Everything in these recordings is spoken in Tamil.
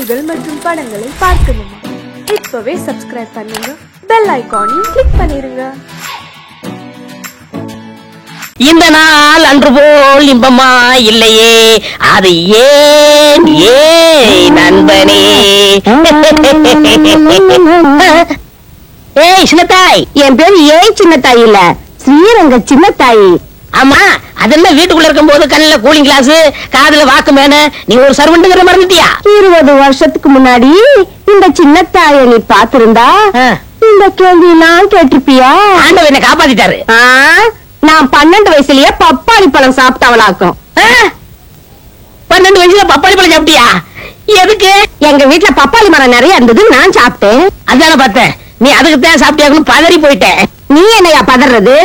பாடல்கள் மற்றும் படங்களை பார்க்கணுமா? இப்பவே சப்ஸ்கிரைப் பண்ணுங்க, பெல் ஐகானையும் கிளிக் பண்ணிருங்க. இந்த நாள் அன்று போல் இன்பமா இல்லையே, அது ஏன் ஏன் நண்பனே? ஏய் சின்னத்தாய், என் பேரு ஏய் சின்னத்தாய் இல்ல, ஸ்ரீரங்க சின்னத்தாய். ஆமா, அதெல்லாம் வீட்டுக்குள்ள இருக்கும் போது கண்ணுல கூலிங் கிளாஸ், காதுல வாக்கு மேன, நீ ஒரு சர்வெண்ட்ங்கிற மறந்துட்டியா? 20 வருஷத்துக்கு முன்னாடி இந்த சின்னத்தாய நீ பாத்திருந்தா இந்த கேள்வி எல்லாம் கேட்டிருப்பியா? ஆண்டவர் என்ன காப்பாத்திட்டாரு. நான் 12 வயசுலயே பப்பாளி பழம் சாப்பிட்டவளாக்கும். 12 வயசுல பப்பாளி பழம் சாப்பிட்டியா? எதுக்கு? எங்க வீட்டுல பப்பாளி மரம் நிறைய இருந்தது, நான் சாப்பிட்டேன். அதான பார்த்தேன், நீ அதுக்குத்தான் சாப்பிட்டியாக்கணும் பதறி போயிட்டேன். நீ என்னையா பதறது?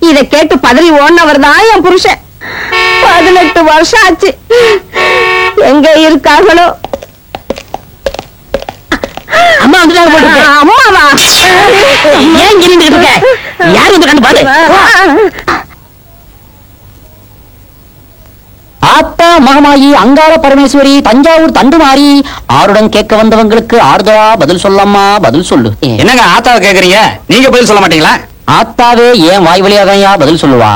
இத கேட்டு பதறி ஓடினவர் தான் என் புருஷன். 18 வருஷம் ஆச்சு, எங்க இருக்காங்களோ? அம்மா வந்துட்டாங்க போட்டு. அம்மாவா? ஏன் கிரிட்டு இருக்க? யாரு வந்து கண்டு பாரு. ஆத்தா மகமாயி அங்கார பரமேஸ்வரி தஞ்சாவூர் தண்டுமாரி, ஆருடன் கேட்க வந்தவங்களுக்கு ஆறுதலா பதில் சொல்லம்மா, பதில் சொல்லு. என்னங்க ஆத்தாவை கேக்குறீங்க? நீங்க பதில் சொல்ல மாட்டீங்களா? ஆத்தாவே ஏன் வாய் வழியாதையா பதில் சொல்லுவா?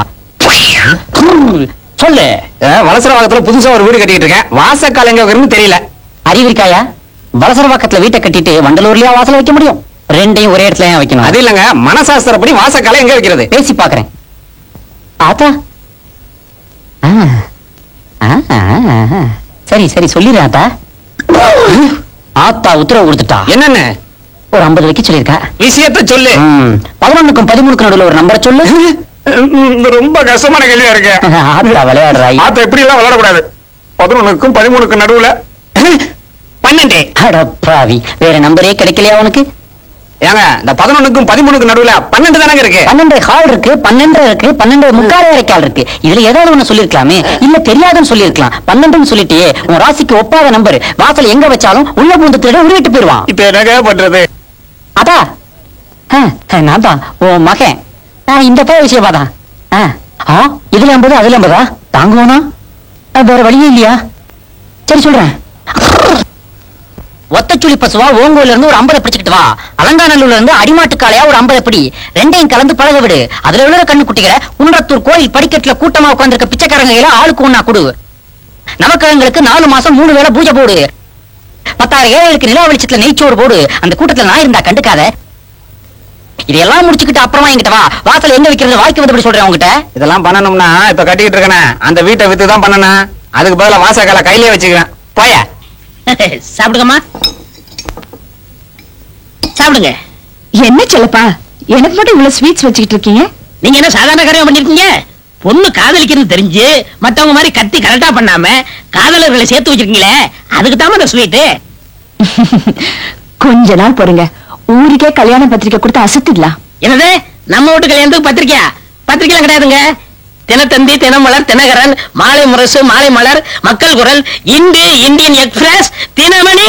சொல்லு. வலசரவாக்கத்துல புதுசா ஒரு வீடு கட்டிட்டு இருக்கேன். வாசக்கால் எங்க இருக்குன்னு தெரியல. அறிவிருக்காயா? வலசரவாக்கத்துல வீட்டை கட்டிட்டு வண்டலூர்லயா வாசல் வைக்க முடியும்? ரெண்டையும் ஒரே இடத்துல வைக்கணும். அது இல்லங்க, மனசாஸ்திரப்படி வாசக்கால எங்க வைக்கிறது? பேசி பாக்குறேன். ஆத்தா சரி சரி சொல்லிடுறேன் ஆத்தா. ஆத்தா உத்தரவு கொடுத்துட்டா. என்னன்னு? ஒரு 50 வைக்க சொல்லிருக்கா. விஷயத்த சொல்லு. 11க்கும் 13க்கும் நடுவில் ஒரு நம்பரை சொல்லு. ரொம்ப கஷ்டமான கேள்வியா இருக்கு. ஆத்தா விளையாடுறாய். ஆத்தா இப்படி எல்லாம் விளையாடக்கூடாது. 11க்கும் 13க்கும் நடுவுல 12. அடப்பாவி, வேற நம்பரே கிடைக்கலையா உனக்கு? ஏங்க, இந்த 11க்கும் 13க்கும் நடுவுல 12 தானங்க இருக்கு. 12 ஹால் இருக்கு, 12 இருக்கு, 12 முக்கால் வரைக்கால் இருக்கு. இதுல ஏதாவது ஒண்ணு சொல்லிருக்கலாமே, இல்ல தெரியாதுன்னு சொல்லிருக்கலாம். 12ன்னு சொல்லிட்டே உன் ராசிக்கு ஒப்பாத நம்பர். வாசல் எங்க வச்சாலும் உள்ள பூந்து தேட உருவிட்டு போயிருவான். இப்ப என்னங்க பண்றது? அதா நான் தான் உன் மகன். இந்த பய விஷயமா தான். இதுல 50 அதுல 50 தாங்குவானா? வேற வழியே இல்லையா? சரி சொல்றேன். ஒத்தச்சுளி பசுவா ஓங்கோல இருந்து ஒரு 50 பிடிச்சிட்டு வா. அலங்காநல்லூர்ல இருந்து அடிமாட்டு காளையா ஒரு 50 பிடி. ரெண்டையும் கலந்து பழக விடு. அதுல விழுற கண்ணு குட்டிக்கிற குன்றத்தூர் கோயில் படிக்கட்டுல கூட்டமா உட்கார்ந்திருக்க பிச்சைக்காரங்க கையில ஆளுக்கு ஒண்ணா கொடு. நவக்கிழங்களுக்கு 4 மாசம் 3 வேளை பூஜை போடு. 10,000 ஏழைகளுக்கு நிலா வெளிச்சத்துல நெய்ச்சோறு போடு. அந்த கூட்டத்துல நான் இருந்தா கண்டுக்காத. இதெல்லாம் முடிச்சுக்கிட்டு அப்புறமா என்கிட்ட வா. வாசல் எங்க வைக்கிறது வாய்க்கு வந்தபடி சொல்றேன் உங்ககிட்ட. இதெல்லாம் பண்ணணும்னா இப்ப கட்டிக்கிட்டு இருக்கேன், அந்த வீட்டை வித்து தான் பண்ணணும். அதுக்கு பதிலா வாசக்கால கையிலே வச்சுக்கிறேன். போய சாப்பிடுங்கம்மா, சாப்பிடுங்க. என்ன செல்லப்பா, எனக்கு மட்டும் இவ்வளவு ஸ்வீட்ஸ் வச்சுக்கிட்டு இருக்கீங்க? நீங்க என்ன சாதாரண காரியம் பண்ணிருக்கீங்க? பொண்ணு காதலிக்கிறது தெரிஞ்சு மத்தவங்க மாதிரி கத்தி கரெக்டா பண்ணாம காதலர்களை சேர்த்து வச்சிருக்கீங்களே, அதுக்கு தான் அந்த ஸ்வீட். கொஞ்ச நாள் பொறுங்க, ஊருக்கே கல்யாண பத்திரிக்கை கொடுத்து அசத்திடலாம். என்னது, நம்ம வீட்டு கல்யாணத்துக்கு பத்திரிக்கையா? பத்திரிக்கைலாம் கிடையாதுங்க. தினத்தந்தி, தினமலர், தினகரன், மாலை முரசு, மாலை மலர், மக்கள் குரல், இந்து, இந்தியன் எக்ஸ்பிரஸ், தினமணி,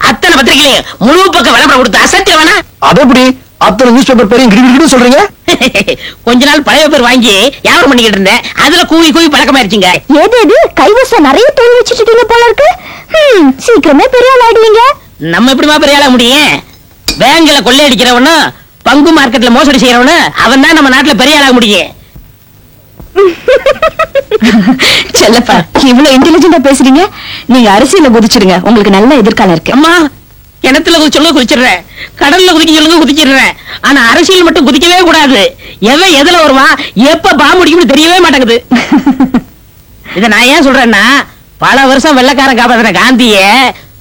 அத்தனை பத்திரிகையும் முழு பக்கம் விளம்பரம் கொடுத்து அசத்திய வேணா? அது எப்படி அத்தனை நியூஸ் பேப்பர் பேரையும் கிரிக்கிட்டு சொல்றீங்க? கொஞ்ச நாள் பழைய பேர் வாங்கி வியாபாரம் பண்ணிக்கிட்டு இருந்தேன், அதுல கூவி கூவி பழக்கமாயிருச்சுங்க. ஏது கைவசம் நிறைய தொழில் வச்சுட்டு இருக்கீங்க போல இருக்கு. சீக்கிரமே பெரிய ஆள் ஆடுவீங்க. நம்ம எப்படிமா பெரிய ஆள முடியும்? பேங்க்ல கொள்ளையடிக்கிறவனும் பங்கு மார்க்கெட்ல மோசடி செய்யறவனு அவன் தான் நம்ம நாட்டுல பெரிய ஆளாக முடியும். செல்லப்பா, இவ்வளவு இன்டெலிஜென்ட்டா பேசுறீங்க. நீங்க அரசியல குதிச்சிருங்க, உங்களுக்கு நல்ல எதிர்காலம் இருக்கு. அம்மா, கிணத்துல குதிச்சொல்லுங்க குதிச்சிடுறேன், கடல்ல குதிக்க சொல்லுங்க குதிச்சிடுறேன். ஆனா அரசியல் மட்டும் குதிக்கவே கூடாது. எவன் எதுல வருவான், எப்ப பாம்பு அடிக்கும்னு தெரியவே மாட்டேங்குது. இத நான் ஏன் சொல்றேன்னா, பல வருஷம் வெள்ளக்காரன் காப்பாத்தின காந்திய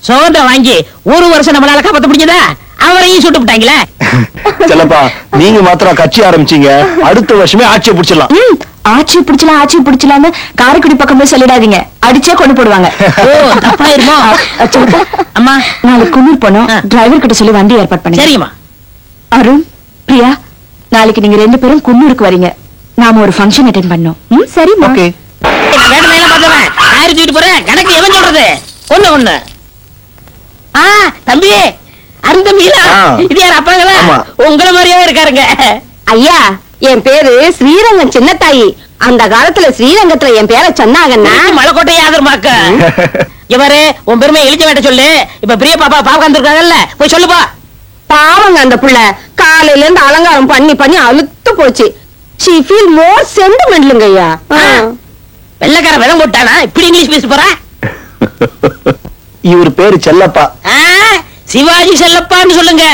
சோதனை வாங்கி 1 வருஷம் நம்மளால காப்பாத்த முடிஞ்சதா? அவரையும் சுட்டு விட்டாங்களே. செல்லப்பா, நீங்க மாத்திரம் கட்சி ஆரம்பிச்சீங்க, அடுத்த வருஷமே ஆட்சியை பிடிச்சிடலாம். ஆட்சி பிடிச்சலாம்னு காரைக்குடி பக்கம் போய் சொல்லிடாதீங்க, அடிச்சே கொண்டு போடுவாங்க. தப்பாயிருமோ? அம்மா, நாளைக்கு குன்னூர் போனோம், டிரைவர் கிட்ட சொல்லி வண்டி ஏற்பாடு பண்ணி. சரிங்கம்மா. அருண், பிரியா, நாளைக்கு நீங்க 2 பேரும் குன்னூருக்கு வரீங்க. நாம ஒரு ஃபங்க்ஷன் அட்டெண்ட் பண்ணோம். சரிம்மா. போறேன் கணக்கு எவன் சொல்றது? ஒண்ணு தம்பி, அந்த மீனா இது யார் அப்பாங்களா? உங்களை மாதிரியே இருக்காருங்க. ஐயா, என் பேரு ஸ்ரீரங்கம் சின்னத்தாயி. அந்த காலத்துல ஸ்ரீரங்கத்துல என் பேரை சொன்னாங்கன்னா மலைக்கோட்டை யாதர்மாக்க. இவரே உன் பெருமை எழுதி வேட்ட சொல்லு. இப்ப பிரிய பாப்பா பாக்க இருக்காங்கல்ல, போய் சொல்லுப்பா. பாவங்க அந்த புள்ள காலையில இருந்து அலங்காரம் பண்ணி பண்ணி அழுத்து போச்சு. she feel more sentimental ஐயா. வெள்ளக்கார விதம் போட்டானா இப்படி இங்கிலீஷ் பேச போறா? இவர் பேரு செல்லப்பா. சிவாஜி செல்லப்பான்னு சொல்லுங்க.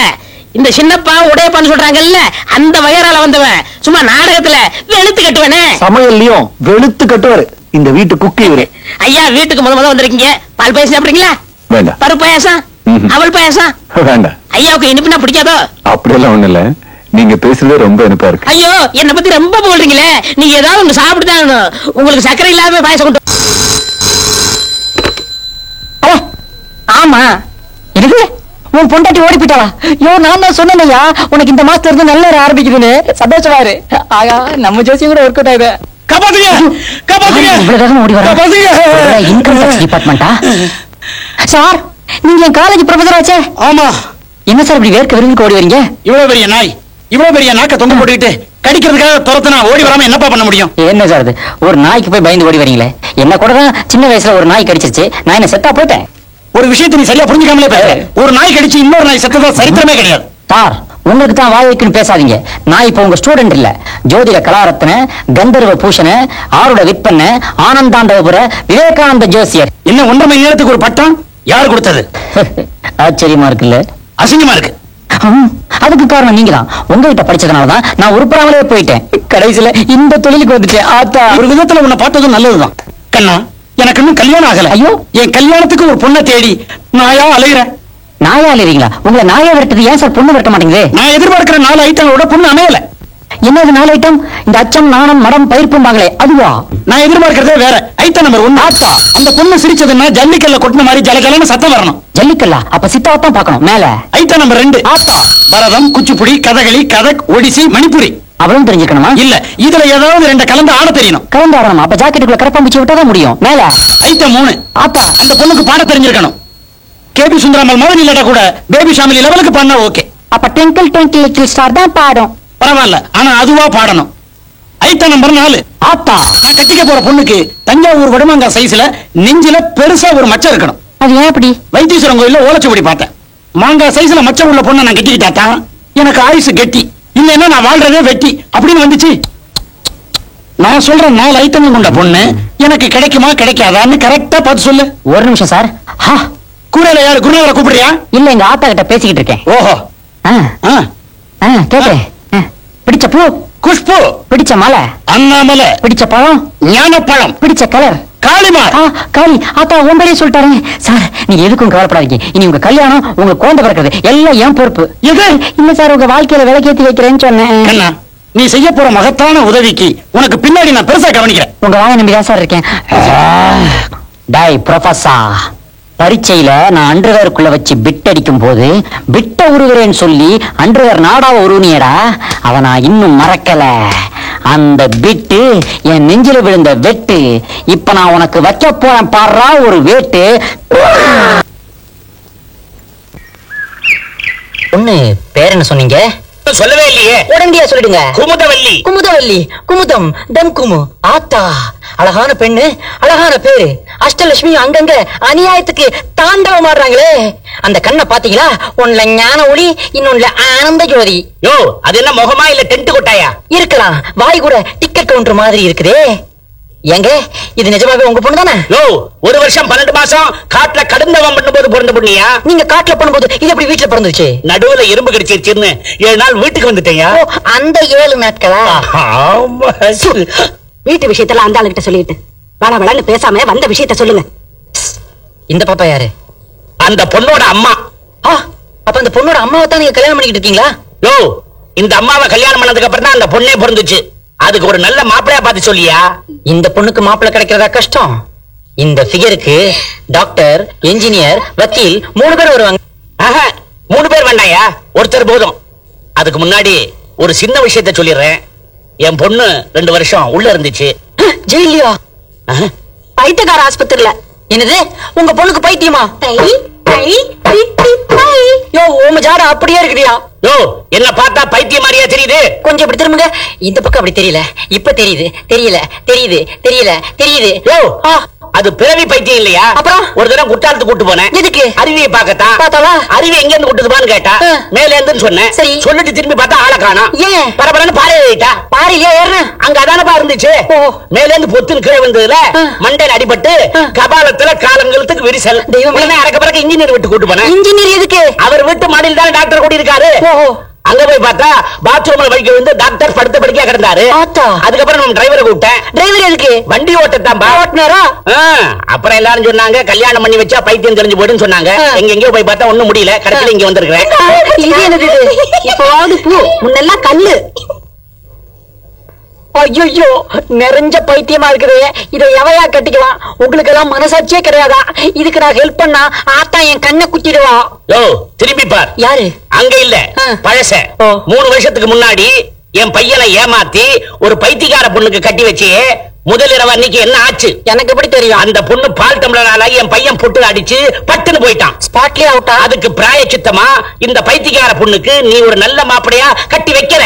இந்த சின்னப்பா உடையப்பான்னு சொல்றாங்கல்ல, அந்த வயரால வந்தவன். சும்மா நாடகத்துல வெளுத்து கட்டுவனே. சமையல்லையும் வெளுத்து கட்டுவாரு. இந்த வீட்டு குக்கு இவரு. ஐயா வீட்டுக்கு முத வந்திருக்கீங்க. பால் பாயசம் சாப்பிடுறீங்களா? வேண்டாம். பருப்பு பாயசம், அவள் பாயசம் வேண்டாம். ஐயாவுக்கு இனிப்புனா பிடிக்காதோ? அப்படியெல்லாம் ஒண்ணு இல்ல, நீங்க பேசுறதே ரொம்ப இனிப்பா இருக்கு. ஐயோ என்ன பத்தி ரொம்ப போடுறீங்களே. நீங்க ஏதாவது ஒண்ணு சாப்பிட்டுதான் உங்களுக்கு சர்க்கரை இல்லாம பாயசம் கொண்டு. ஆமா எனக்கு உன் பொண்டாட்டி ஓடி போயிட்டாவா? ஐயோ நான் தான் சொன்னேன்யா உனக்கு இந்த மாசத்துல இருந்து நல்ல ஆரம்பிக்குதுன்னு. சந்தோஷமா இரு. ஆகா நம்ம ஜோசியம் கூட ஒர்க் அவுட் ஆகுது. காப்பாத்துங்க காப்பாத்துங்க இவ்வளவு ஓடி வர இன்கம் டாக்ஸ் டிபார்ட்மெண்டா? சார் நீங்க என் காலேஜ் ப்ரொஃபசர் ஆச்சே. ஆமா. என்ன சார் இப்படி வேர்க்க விரும்பி ஓடி வரீங்க? இவ்வளவு பெரிய நாய், இவ்வளவு பெரிய நாக்க தொங்க போட்டுக்கிட்டு கடிக்கிறதுக்காக துரத்துனா ஓடி வராம என்னப்பா பண்ண முடியும்? என்ன சார் இது, ஒரு நாய்க்கு போய் பயந்து ஓடி வரீங்களே. என்ன கூட தான் சின்ன வயசுல ஒரு நாய் கடிச்சிருச்சு, நான் என்ன செத்தா போயிட்டேன். ஒரு விஷயத்தை நீ சரியா புரிஞ்சுக்காமலே பேச. ஒரு நாய் கடிச்சு இன்னொரு நாய் செத்ததா சரித்திரமே கிடையாது. சார் உங்களுக்கு தான் வாய் வைக்கணும் பேசாதீங்க. நான் இப்ப உங்க ஸ்டூடெண்ட் இல்ல. ஜோதிட கலாரத்ன, கந்தர்வ பூஷண, ஆருட விற்பன, ஆனந்தாண்டவபுர, விவேகானந்த ஜோசியர். என்ன 1.5 மணி நேரத்துக்கு ஒரு பட்டம் யாரு கொடுத்தது? ஆச்சரியமா இருக்குல்ல? அசிங்கமா இருக்கு. அதுக்கு காரணம் நீங்க தான். உங்ககிட்ட படிச்சதுனாலதான் நான் உருப்படாமலே போயிட்டேன். கடைசியில இந்த தொழிலுக்கு வந்துட்டேன். ஆத்தா ஒரு விதத்துல உன்னை பார்த்ததும் நல்லதுதான். கண்ணா எனக்கு இன்னும் கல்யாணம் ஆகல. ஐயோ என் கல்யாணத்துக்கு ஒரு பொண்ணை தேடி நாயா அலைகிறேன். நாயா அலைறீங்களா? உங்களை நாயா விரட்டுது ஏன் சார் பொண்ணு விரட்ட மாட்டேங்குது? நான் எதிர்பார்க்கிற 4 ஐட்டங்களோட பொண்ணு அமையல. என்னது 4 ஐட்டம்? இந்த அச்சம், நாணம், மடம், பயிர்ப்பும்பாங்களே அதுவா? நான் எதிர்பார்க்கிறதே வேற. Item number 1. ஆத்தா அந்த பொண்ணு சிரிச்சதுன்னா ஜல்லிக்கல்ல கொட்டின மாதிரி ஜலஜலன்னு சத்தம் வரணும். ஜல்லிக்கல்லா? அப்ப சித்தாவத்தான் பார்க்கணும் மேல. Item number 2. ஆத்தா பரதம், குச்சிப்புடி, கதகளி, கதக், ஒடிசி, மணிப்புரி. அவளும் தெரிஞ்சுக்கணுமா? இல்ல இதுல ஏதாவது 2 கலந்து ஆட தெரியணும். கலந்து ஆடணும். அப்ப ஜாக்கெட்டுக்குள்ள கரப்பாம்பூச்சி விட்டாதான் முடியும். மேல ஐட்டம் 3. ஆத்தா அந்த பொண்ணுக்கு பாட தெரிஞ்சிருக்கணும். கேபி சுந்தராமல் மாதிரி இல்லாட்டா கூட பேபி ஷாமிலி லெவலுக்கு பண்ணா ஓகே. அப்ப ட்விங்கிள் ட்விங்கிள் லிட்டில் ஸ்டார் தான் பாடும். பரவாயில்ல, ஆனா அதுவா பாடணும். Item number 4. ஆத்தா நான் கட்டிக்க போற பொண்ணுக்கு தஞ்சாவூர் வடமாங்கா சைஸ்ல நெஞ்சில பெருசா ஒரு மச்சம் இருக்கணும். அது ஏன் அப்படி? வைத்தீஸ்வரன் கோயில்ல ஓலைச்சுவடி பார்த்தேன். மாங்கா சைஸ்ல மச்சம் உள்ள பொண்ணை நான் கட்டிக்கிட்டாத்தான் எனக்கு ஆயுசு கெட்டி, இல்லைன்னா நான் வாழ்றதே வெட்டி அப்படின்னு வந்துச்சு. நான் சொல்ற 4 ஐட்டங்கள் கொண்ட பொண்ணு எனக்கு கிடைக்குமா கிடைக்காதான்னு கரெக்டா பார்த்து சொல்லு. ஒரு நிமிஷம் சார். கூரையில யாரு குருநாதரை கூப்பிடுறியா? இல்ல எங்க ஆத்தா கிட்ட பேசிக்கிட்டு இருக்கேன். ஓஹோ கேக்குறேன். பிடிச்ச பூ குஷ்பு, பிடிச்ச மலை அண்ணாமலை, பிடிச்ச பழம் ஞானப்பழம், பிடிச்ச கலர் காளிமார். காளி ஆத்தா உங்களே சொல்லிட்டாரு சார். நீங்க எதுக்கும் கவலைப்படாதீங்க. இனி உங்க கல்யாணம், உங்க குழந்தை பிறக்கிறது எல்லாம் என் பொறுப்பு. இல்ல சார் உங்க வாழ்க்கையில விளக்கேத்தி வைக்கிறேன்னு சொன்னேன். நீ செய்ய போற மகத்தான உதவிக்கு உனக்கு பின்னாடி நான் பெருசா கவனிக்கிறேன். உங்க வாயை நம்பிதான் சார் இருக்கேன். டாய் ப்ரொஃபசர், பரீட்சையில நான் அண்டர்வேருக்குள்ள வச்சு பிட் அடிக்கும் போது பிட்ட உருவுறேன்னு சொல்லி அண்டர்வேர் நாடாவ உருவினியடா. அவ நான் இன்னும் மறக்கல. அந்த பிட்டு என் நெஞ்சில விழுந்த வெட்டு. இப்ப நான் உனக்கு வைக்க போறேன் பாடுறா ஒரு வேட்டு. பொண்ணு பேர் என்ன சொன்னீங்க? சொல்லவே இல்லையே. உடனடியா சொல்லிடுங்க. குமுதவல்லி. குமுதவல்லி, குமுதம், தம்குமு. ஆத்தா அழகான பெண்ணு, அழகான பேரு. அஷ்டலட்சுமி அங்கங்க அநியாயத்துக்கு தாண்டவம் ஆடுறாங்களே. அந்த கண்ணை பாத்தீங்களா? ஒன்னுல ஞான ஒளி, இன்னொன்னுல ஆனந்த ஜோதி. யோ அது என்ன முகமா இல்ல டென்ட் கொட்டாயா? இருக்கலாம். வாய் கூட டிக்கெட் கவுண்டர் மாதிரி இருக்குதே. ஏங்க இது நிஜமாவே உங்க பொண்ணு தானே? யோ 1 வருஷம் 12 மாசம் காட்டுல கடுந்தவம் பண்ணும்போது பிறந்த பொண்ணியா? நீங்க காட்டுல பண்ணும்போது இது எப்படி வீட்டுல பிறந்துச்சு? நடுவுல எறும்பு கடிச்சிருச்சுன்னு 7 நாள் வீட்டுக்கு வந்துட்டேயா? அந்த 7 நாட்களா? வீட்டு விஷயத்தெல்லாம் அந்த ஆளுகிட்ட சொல்லிட்டு வள வளன்னு பேசாம வந்த விஷயத்த சொல்லுங்க. இந்த பாப்பா யாரு? அந்த பொண்ணோட அம்மா. அப்ப அந்த பொண்ணோட அம்மாவை தான் நீங்க கல்யாணம் பண்ணிக்கிட்டு இருக்கீங்களா? யோ இந்த அம்மாவை கல்யாணம் பண்ணதுக்கு அப்புறம் தான் அந்த பொண்ணே பிறந்துச்சு. அதுக்கு ஒரு நல்ல மாப்பிளையா பார்த்து சொல்லியா? இந்த பொண்ணுக்கு மாப்பிள்ளை கிடைக்கிறதா கஷ்டம். இந்த ஃபிகருக்கு டாக்டர், என்ஜினியர், வக்கீல் 3 பேர் வருவாங்க. 3 பேர் வேண்டாயா, ஒருத்தர் போதும். அதுக்கு முன்னாடி ஒரு சின்ன விஷயத்த சொல்லிடுறேன். என் பொண்ணு 2 வருஷம் உள்ள இருந்துச்சு. ஜெயிலியா? பைத்தியக்கார ஆஸ்பத்திரியில. என்னது உங்க பொண்ணுக்கு பைத்தியமா? யோ உங்க ஜாட அப்படியே இருக்குதியா? யோ என்ன பார்த்தா பைத்தியம் மாதிரியா தெரியுது? கொஞ்சம் இப்படி திரும்புங்க. இந்த பக்கம் அப்படி தெரியல, இப்ப தெரியுது. தெரியல, தெரியுது, தெரியல, தெரியுது. யோ அது பிறவி பைத்தியம் இல்லையா? அப்புறம் ஒரு தடவை குற்றாலத்துக்கு கூட்டு போனேன். எதுக்கு? அருவியை பார்க்கத்தான். பார்த்தாவா? அருவி எங்க இருந்து கூட்டுதுப்பான்னு கேட்டா மேல இருந்துன்னு சொன்னேன். சரி. சொல்லிட்டு திரும்பி பார்த்தா ஆளை காணோம். ஏன்? பரபரன்னு பாறை ஏறிட்டா. பாறையிலே ஏறணும். அங்க அதானப்பா இருந்துச்சு. மேல இருந்து பொத்துன்னு கீழே வந்ததுல மண்டையில அடிபட்டு கபாலத்துல காலங்களுக்கு விரிசல். உடனே அறக்க பறக்க இன்ஜினியர் விட்டு கூட்டு போனேன். இன்ஜினியர் எதுக்கு? அவர் வீட்டு மாடியில் தான் டாக்டர் கூடி இருக்காரு. அங்க போய் பார்த்தா பாத்ரூம்ல வைக்க வந்து டாக்டர் படுத்த படுக்கையா கிடந்தாரு. அதுக்கப்புறம் நம்ம டிரைவரை கூப்பிட்டேன். டிரைவர் எதுக்கு? வண்டி ஓட்டத்தாம்பா. ஓட்டுனாரா? அப்புறம் எல்லாரும் சொன்னாங்க கல்யாணம் பண்ணி வச்சா பைத்தியம் தெரிஞ்சு போயிடுன்னு சொன்னாங்க. எங்கெங்கயோ போய் பார்த்தா ஒண்ணும் முடியல. கடைசியில இங்க வந்திருக்கிறேன். இது என்னது? இப்பவாவது பூ, முன்னெல்லாம் கல்லு. ஐயோ, நிறைஞ்ச பைத்தியமா இருக்குது. இதை எவையா கட்டிக்கலாம்? உங்களுக்கு எல்லாம் மனசாட்சியே கிடையாதா? இதுக்கு நான் ஹெல்ப் பண்ணா ஆத்தா என் கண்ணை குத்திடுவா. யோ திரும்பி பார். யாரு? அங்க இல்ல, பழச 3 வருஷத்துக்கு முன்னாடி என் பையனை ஏமாத்தி ஒரு பைத்தியக்கார பொண்ணுக்கு கட்டி வச்சு முதல் இரவு அன்னைக்கு என்ன ஆச்சு எனக்கு எப்படி தெரியும்? அந்த பொண்ணு பால் டம்ளரால என் பையன் புட்டு அடிச்சு பட்டுன்னு போயிட்டான். ஸ்பாட்லயே அவுட்டா? அதுக்கு பிராயச்சித்தமா இந்த பைத்தியக்கார பொண்ணுக்கு நீ ஒரு நல்ல மாப்பிளையா கட்டி வைக்கிற.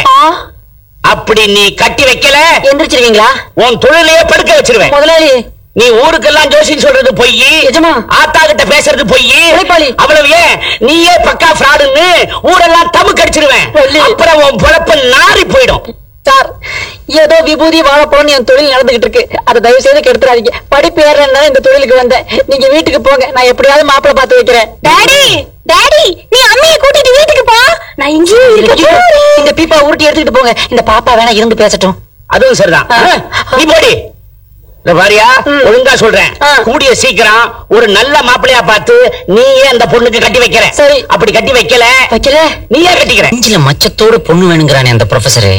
அப்படி நீ கட்டி வைக்கல எந்திரிச்சிருவீங்களா? உன் தொழிலையே படுக்க வச்சிருவேன். முதலாளி, நீ ஊருக்கெல்லாம் ஜோசின்னு சொல்றது பொய். எஜமா, ஆத்தா கிட்ட பேசுறது பொய். அவ்வளவு ஏன் நீயே பக்கா ஃப்ராடுன்னு ஊரெல்லாம் தமுக்கு அடிச்சிருவேன். அப்புறம் உன் பொழப்ப நாரி போயிடும். சார், ஏதோ விபூதி வாழப்போன்னு என் தொழில் நடந்துகிட்டு இருக்கு. அதை தயவு செய்து கெடுத்துறாதீங்க. படிப்பு ஏறனா இந்த தொழிலுக்கு வந்தேன். நீங்க வீட்டுக்கு போங்க, நான் எப்படியாவது மாப்பிள்ளை பார்த்து வைக்கிறேன். டாடி, டாடி, நீ அம்மையை கூட்டிட்டு வீட்டுக்கு போ. நான் இங்கே இந்த பீப்பா உருட்டி எடுத்துக்கிட்டு போங்க. இந்த பாப்பா வேணா இருந்து பேசட்டும். அதுவும் சரிதான். நீ போடி. பாரியா, ஒழுங்கா சொல்றேன். கூடிய சீக்கிரம் ஒரு நல்ல மாப்பிள்ளையா பார்த்து நீயே அந்த பொண்ணுக்கு கட்டி வைக்கிற. சரி, அப்படி கட்டி வைக்கல நீயே கட்டிக்கிற. நெஞ்சில மச்சத்தோட பொண்ணு வேணுங்கிறானே அந்த ப்ரொஃபசரு.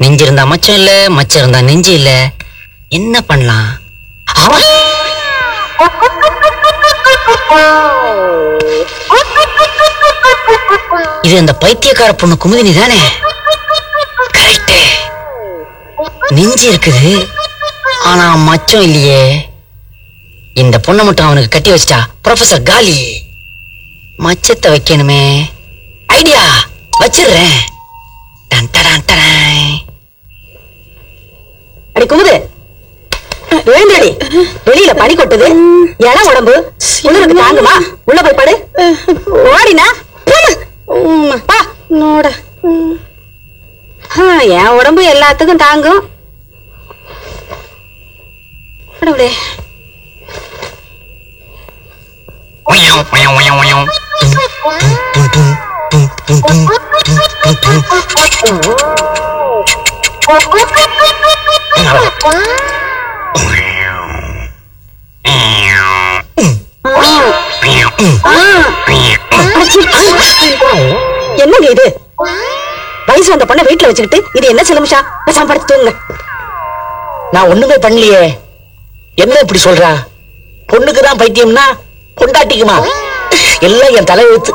நெஞ்சு இருந்தா மச்சம் இல்ல, மச்சம் இருந்தா நெஞ்சு இல்ல. என்ன பண்ணலாம்? இது அந்த பைத்தியக்கார பொண்ணு குமுதினி தானே? கரெக்ட். நெஞ்சு இருக்குது, ஆனா மச்சம் இல்லையே. இந்த பொண்ணை மட்டும் அவனுக்கு கட்டி வச்சிட்டா ப்ரொஃபசர் காலி. மச்சத்தை வைக்கணுமே. ஐடியா, வச்சிடுறேன். அடி குமுது, எழுந்தடி. வெளியில பனி கொட்டுது, இட உடம்பு உணருக்கு தாங்குமா? உள்ள போய் படு. ஓடினா என் உடம்பு எல்லாத்துக்கும் தாங்கும். என்னங்க இது? வயசு வந்த பொண்ணை வீட்டுல வச்சுக்கிட்டு இது என்ன சிலமிஷா? பேசாம படுத்து தூங்குங்க. நான் ஒண்ணுமே பண்ணலையே. என்ன இப்படி சொல்றா? பொண்ணுக்குதான் பைத்தியம்னா பொண்டாட்டிக்குமா? எல்லாம் என் தலை எழுத்து.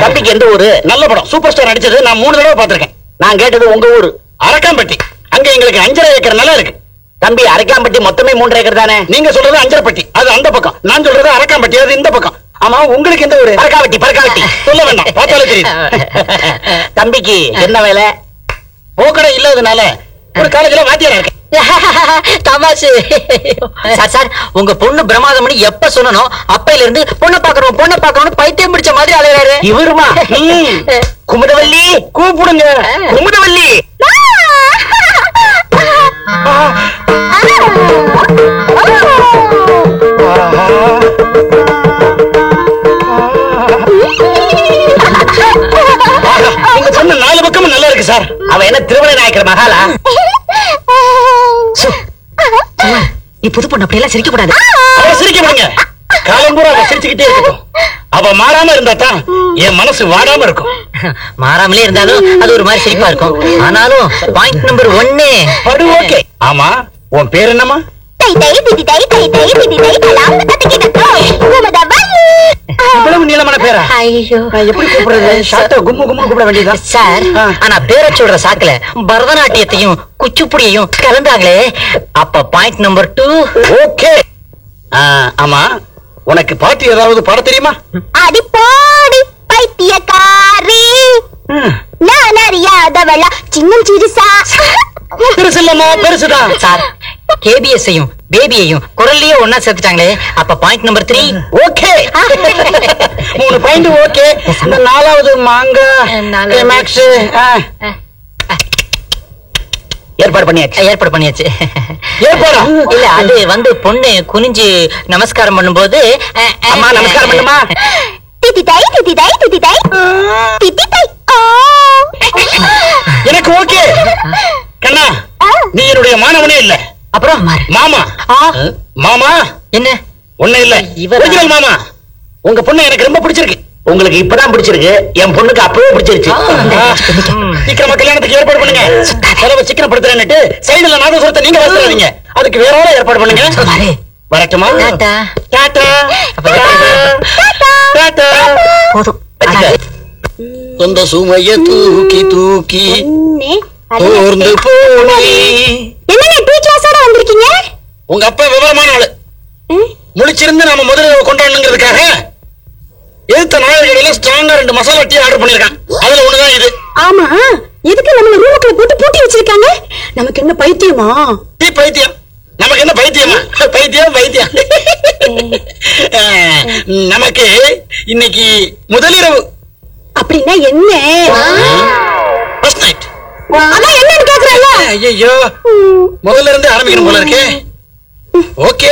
தம்பிக்கு எந்த ஊரு? நல்ல படம், சூப்பர் ஸ்டார் நடிச்சது நான் 3 தடவை பார்த்திருக்கேன். நான் கேட்டது உங்க ஊரு அரக்காம்பட்டி. அங்க எங்களுக்கு 5.5 ஏக்கர் நிலம் இருக்கு. தம்பி, அரக்காம்பட்டி மொத்தமே 3 ஏக்கர் தானே? நீங்க சொல்றது அஞ்சரப்பட்டி, அது அந்த பக்கம். நான் சொல்றது அரக்காம்பட்டி, அது இந்த பக்கம். ஆமா, உங்களுக்கு எந்த ஊரு? பரக்காவட்டி. பரக்காவட்டி சொல்ல வேண்டாம், பார்த்தாலே தெரியும். தம்பிக்கு என்ன வேலை? போக்கடை இல்லாதனால ஒரு காலேஜ்ல வாத்தியாரா இருக்கு. தமாசு. சார் சார், உங்க பொண்ணு பிரமாதம்னு எப்ப சொல்லணும் அப்பையில இருந்து பொண்ணை பாக்கணும் பைத்தியம் பிடிச்ச மாதிரி அலையறாரு. இவருமா? குமுதவல்லி கூப்பிடுங்க. குமுதவல்லி. நீங்க சொன்ன 4 பக்கமும் நல்லா இருக்கு சார். அவ என்ன திருமண நாயக்கர் மகாலா? நீ புது பொண்ணு அப்படி எல்லாம் சிரிக்க கூடாது. அவ சிரிக்க விடுங்க. காலம் பூரா அவ சிரிச்சுக்கிட்டே இருக்கட்டும். அவ மாறாம இருந்தா தான் என் மனசு வாடாம இருக்கும். மாறாமலே இருந்தாலும் அது ஒரு மாதிரி சிரிப்பா இருக்கும். ஆனாலும் பாயிண்ட் நம்பர் 1 படு. ஓகே. ஆமா, உன் பேர் என்னமா? இவ்வளவு நீளமான பேரா? ஐயோ, எப்படி கூப்பிடுறது? ஷார்ட்டா கும்மு கும்மு கூப்பிட வேண்டியதா சார்? ஆனா பேரை சொல்ற சாக்குல பரதநாட்டியத்தையும் குச்சிப்புடியையும் கலந்தாங்களே, அப்ப பாயிண்ட் நம்பர் 2. ஓகே. ஆமா, உனக்கு பாட்டு ஏதாவது பாட தெரியுமா? அடி போடி பைத்தியக்காரி, நான் அறியாதவளா சின்னம் சிறுசா. பெருசு இல்லம்மா, பெருசுதான். சார், கேபிஎஸ்ஸையும் பேபியையும் குரல்லையே ஒன்னா சேர்த்துட்டாங்களே. அப்ப point number 3 okay. 3 point okay. இந்த 4வது மாங்கா மேக்ஸ் ஏற்பாடு பண்ணியாச்சு. ஏற்பாடா? இல்ல அது வந்து பொண்ணு குனிஞ்சு நமஸ்காரம் பண்ணும்போது அம்மா நமஸ்காரம் பண்ணுமா? எனக்கு ஓகே. கண்ணா நீ என்னுடைய மாணவனே இல்ல. அப்புறம் மாமா. மாமா என்ன ஒண்ணு இல்ல ஒரிஜினல் மாமா. உங்க பொண்ணு எனக்கு ரொம்ப பிடிச்சிருக்கு. உங்களுக்கு இப்பதான் பிடிச்சிருக்கு, என் பொண்ணுக்கு அப்பவே பிடிச்சிருச்சு. சீக்கிரமா கல்யாணத்துக்கு ஏற்பாடு பண்ணுங்க. செலவு சீக்கிரப்படுத்துறேன்னுட்டு சைடுல நாதஸ்வரத்தை நீங்க வாசிக்காதீங்க. அதுக்கு வேற ஏற்பாடு பண்ணுங்க. வரட்டுமா? சொந்த சுமைய தூக்கி தூக்கி தோர்ந்து போனி. என்னங்க டீ கிளாஸோட வந்திருக்கீங்க? உங்க அப்பா விவரமான ஆளு. முழிச்சிருந்து நாம முதல்ல கொண்டாடணுங்கிறதுக்காக எதுத்த நாயகர்கள ஸ்ட்ராங்கா 2 மசாலா டீ ஆர்டர் பண்ணிருக்கான். அதுல ஒண்ணுதான் இது. ஆமா, எதுக்கு நம்ம ரூமுக்குள்ள போட்டு பூட்டி வச்சிருக்காங்க? நமக்கு என்ன பைத்தியமா? டீ பைத்தியம். நமக்கு என்ன பைத்தியமா? பைத்தியம். நமக்கு இன்னைக்கு முதலிரவு. அப்படின்னா என்ன? First night. அதான் என்னன்னு கேக்குறல்ல. ஐயோ முதல்ல இருந்து ஆரம்பிக்கணும் போல இருக்கே. ஓகே.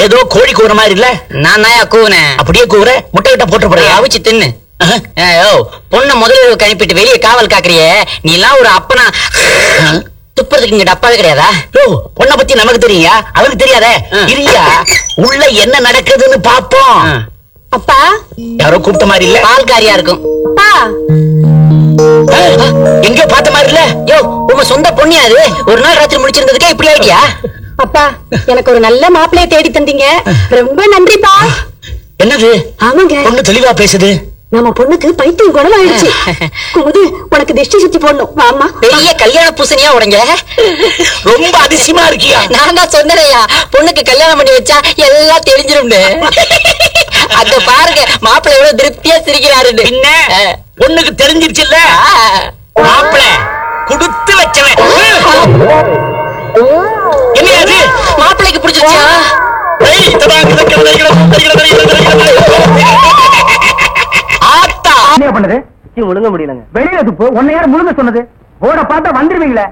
ஏதோ கோழி கூற மாதிரி இல்ல? நான் நாயா கூவுனேன். அப்படியே கூற முட்டை கிட்ட போட்டு போறியா? அவிச்சு தின்னு. பொண்ண முதலிரவு கணிப்பிட்டு வெளியே காவல் காக்குறியே, நீ எல்லாம் ஒரு அப்பனா? துப்புறதுக்கு இங்க டப்பாவே கிடையாதா? பொண்ணை பத்தி நமக்கு தெரியா? அவனுக்கு தெரியாதே. இல்லையா உள்ள என்ன நடக்குதுன்னு பாப்போம். அப்பா யாரோ கூப்பிட்ட மாதிரி இல்ல? பால்காரியா இருக்கும். அப்பா எங்க பார்த்த மாதிரி இல்ல? யோ உங்க சொந்த பொண்ணியா அது? ஒரு நாள் ராத்திரி முடிச்சிருந்ததுக்கே இப்படி ஆயிட்டியா? அப்பா எனக்கு ஒரு நல்ல மாப்பிளைய தேடி தந்தீங்க, ரொம்ப நன்றிப்பா. என்னது? ஆமாங்க, பொண்ணு தெளிவா பேசுது. நம்ம பொண்ணுக்கு பைத்தியம் குணம் ஆயிடுச்சு. குமுது உனக்கு திஷ்டி சுத்தி போடணும், வாமா. பெரிய கல்யாண பூசணியா உடங்க. ரொம்ப அதிசயமா இருக்கியா? நான் தான் சொன்னேயா பொண்ணுக்கு கல்யாணம் பண்ணி வச்சா எல்லாம் தெரிஞ்சிரும்னு. அத பாருங்க மாப்பிள்ளை எவ்வளவு திருப்தியா சிரிக்கிறாருன்னு. என்ன பொண்ணுக்கு தெரிஞ்சிருச்சுல்ல? மாப்பிள்ளை குடுத்து வச்சவன். என்னது? மாப்பிள்ளைக்கு பிடிச்சிருச்சா? என்ன பண்ணுது? முழுங்க முடியலங்க. வெளியில துப்பு. ஒன்ன யார் முழுங்க சொன்னது? போட பார்த்தா வந்துருவீங்களே.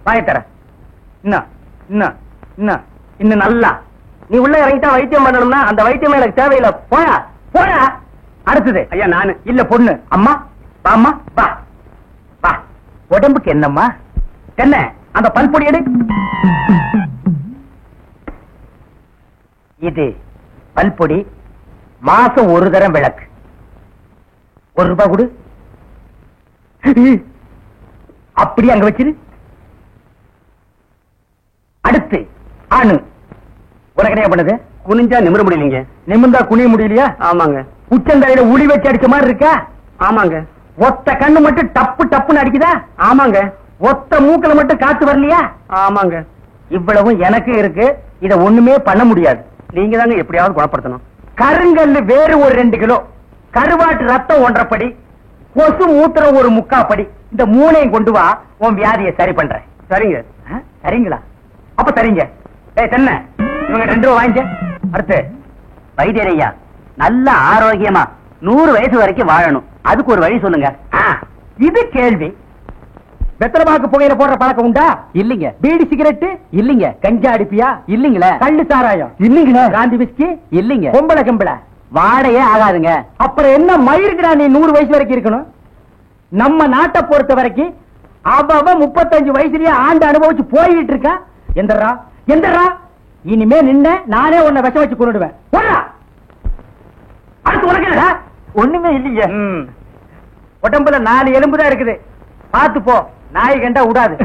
வாயத்தர இன்னும் நல்லா நீ உள்ள இறங்கிட்டா வைத்தியம் பண்ணணும்னா அந்த வைத்தியம் எனக்கு தேவையில்லை. போயா போயா. அடுத்தது ஐயா நானு இல்ல பொண்ணு. அம்மா வாம்மா வா வா. உடம்புக்கு என்னம்மா? என்ன அந்த பல்பொடி எடு. இது பல்பொடி. மாசம் ஒரு தரம் விளக்கு. ₹1 கொடு. அப்படி அங்க வச்சிரு. அடுத்து ஆணு. உனக்கு என்ன பண்ணுது? குனிஞ்சா நிமிர முடியலீங்க. நிமிர்ந்தா குனிய முடியலையா? ஆமாங்க. உச்சந்தலையில உளி வச்சு அடிச்ச மாதிரி இருக்கா? ஆமாங்க. ஒத்த கண்ணு மட்டும் டப்பு டப்புன்னு அடிக்குதா? ஆமாங்க. ஒத்த மூக்கல மட்டும் காத்து வரலையா? ஆமாங்க. இவ்வளவும் எனக்கு இருக்கு. இத ஒண்ணுமே பண்ண முடியாது. நீங்க தாங்க எப்படியாவது குணப்படுத்தணும். கருங்கல்லு வேறு ஒரு 2 கிலோ, கருவாட்டு ரத்தம் 1.5 படி, கொசு மூத்திரம் ஒரு 3/4 படி. இந்த 3ஐயும் கொண்டு வா, உன் வியாதியை சரி பண்றேன். சரிங்க. சரிங்களா? அப்ப சரிங்க. தென்ன இவங்க 2 ரூபா வாங்கிக்க. அடுத்து வைத்தியரையா நல்ல ஆரோக்கியமா 100 வயசு வரைக்கும் வாழணும். அதுக்கு ஒரு வழி சொல்லுங்க. இது கேள்வி. வெத்தலமாக்கு புகையில போடுற பழக்கம் உண்டா? இல்லீங்க. பீடி சிகரெட் இல்லீங்க. கஞ்சா அடிப்பியா? இல்லீங்களே. கள்ளு சாராயம் இல்லீங்களே. காந்தி விஸ்கி இல்லீங்க. பொம்பளை கம்பளை வாடையே ஆகாதுங்க. அப்புறம் என்ன மயிருக்குடா நீ 100 வயசு வரைக்கும் இருக்கணும்? நம்ம நாட்டை பொறுத்த வரைக்கும் அவ 35 வயசுலயே ஆண்டு அனுபவிச்சு போயிட்டு இருக்கா. எந்தரா எந்தரா இனிமே நின்ன நானே உன்னை விஷம் வச்சு கொண்டுடுவேன். அடுத்து உனக்கு என்னடா? ஒண்ணுமே இல்லையே. உடம்புல 4 எலும்பு தான் இருக்குது. பார்த்து போ, நாய் கண்டா விடாது.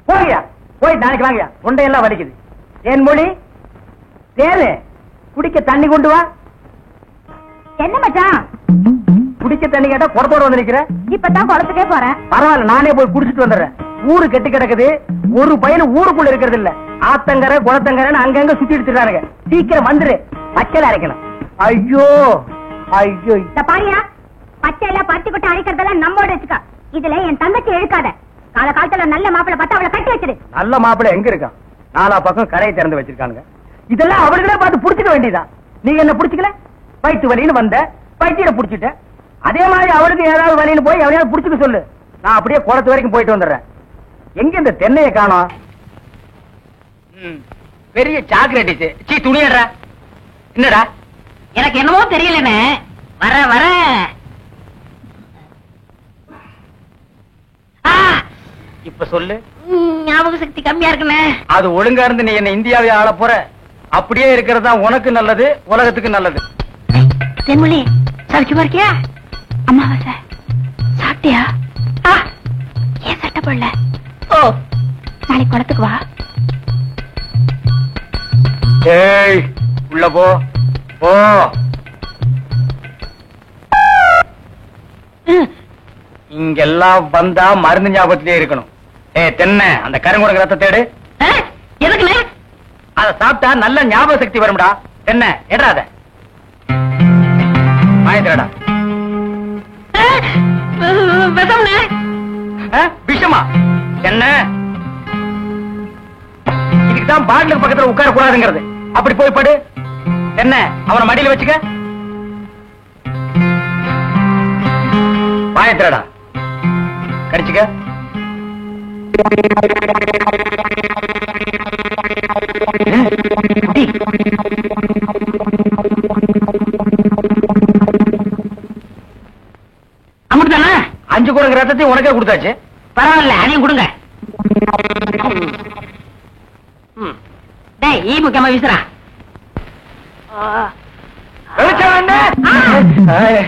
போய்யா போய் நாளைக்கு வாங்கயா. தொண்டையெல்லாம் வலிக்குது. என் மொழி தேரு குடிக்க தண்ணி கொண்டு வா. என்ன மச்சான் குடிக்க தண்ணி கேட்டா குடத்தோட வந்து நிக்கிற. இப்பதான் குளத்துக்கே போறேன். பரவாயில்ல, நானே போய் குடிச்சிட்டு வந்துடுறேன். ஊரு கெட்டு கிடக்குது, ஒரு பையன் ஊருக்குள்ள இருக்கிறது இல்ல. ஆத்தங்கரை குளத்தங்கரைன்னு அங்கங்க சுத்தி எடுத்துறானுங்க. சீக்கிரம் வந்துரு, பச்சையில அரைக்கணும். ஐயோ ஐயோ, பாரியா, பச்சையில பருத்தி கொட்டை அரைக்கிறதெல்லாம் நம்மோட வச்சுக்கா. இதுல என் தங்கச்சி இழுக்காத. கால காலத்துல நல்ல மாப்பிளை பார்த்தா அவளை கட்டி வச்சிரு. நல்ல மாப்பிள்ளை எங்க இருக்கான்? நாலா பக்கம் கரையை திறந்து வச்சிருக்கானுங்க. இதெல்லாம் அவர்களே பார்த்து புடிச்சுக்க வேண்டியதான். நீங்க என்ன புடிச்சுக்கல? வயிற்று வலின்னு வந்த, வயிற்ற புடிச்சிட்ட. அதே மாதிரி அவளுக்கு ஏதாவது வழின்னு போய் எவனையாவது புடிச்சுக்க சொல்லு. நான் அப்படியே குளத்து வரைக்கும் போயிட்டு வந்துடுறேன். எங்க இந்த தென்னையை காணோம்? பெரிய சாக்லேட் சீ துணியடா. என்னடா? எனக்கு என்னமோ தெரியலன்னு வர வர இப்ப சொல்லு. ஞாபக சக்தி கம்மியா இருக்குண்ணே. அது ஒழுங்கா இருந்து நீ என்ன இந்தியாவை ஆள போற. அப்படியே இருக்கிறது தான் உனக்கு நல்லது, உலகத்துக்கு நல்லது. தென்மொழி சமைச்சு இருக்கியா? அம்மாவாசை சாப்பிட்டியா? ஏன் சட்டை போடல? ஓ, நாளைக்கு குளத்துக்கு வா. ஏய், உள்ள போ போ. இங்கெல்லாம் வந்தா மருந்து ஞாபகத்திலே இருக்கணும். தென்னை, அந்த கருங்குடங்க ரத்த தேடு. எதுக்குண்ணே? அத சாப்பிட்டா நல்ல ஞாபக சக்தி வரும்டா. தென்னை எடாத மாயத்திரடா. விஷம்ண்ணே. விஷமா? என்ன? இதுக்குதான் பாட்டிலுக்கு பக்கத்துல உட்கார கூடாதுங்கிறது. அப்படி போய் படு. என்ன, அவனை மடியில வச்சுக்க. மாயத்திரடா கடிச்சுக்க. அமுட்டுதானே? 5 குரங்கு ரத்தத்தையும் உனக்கே கொடுத்தாச்சு. பரவாயில்ல, அதையும் கொடுங்க. டேய், ஈ முக்கியமா வீசுறா.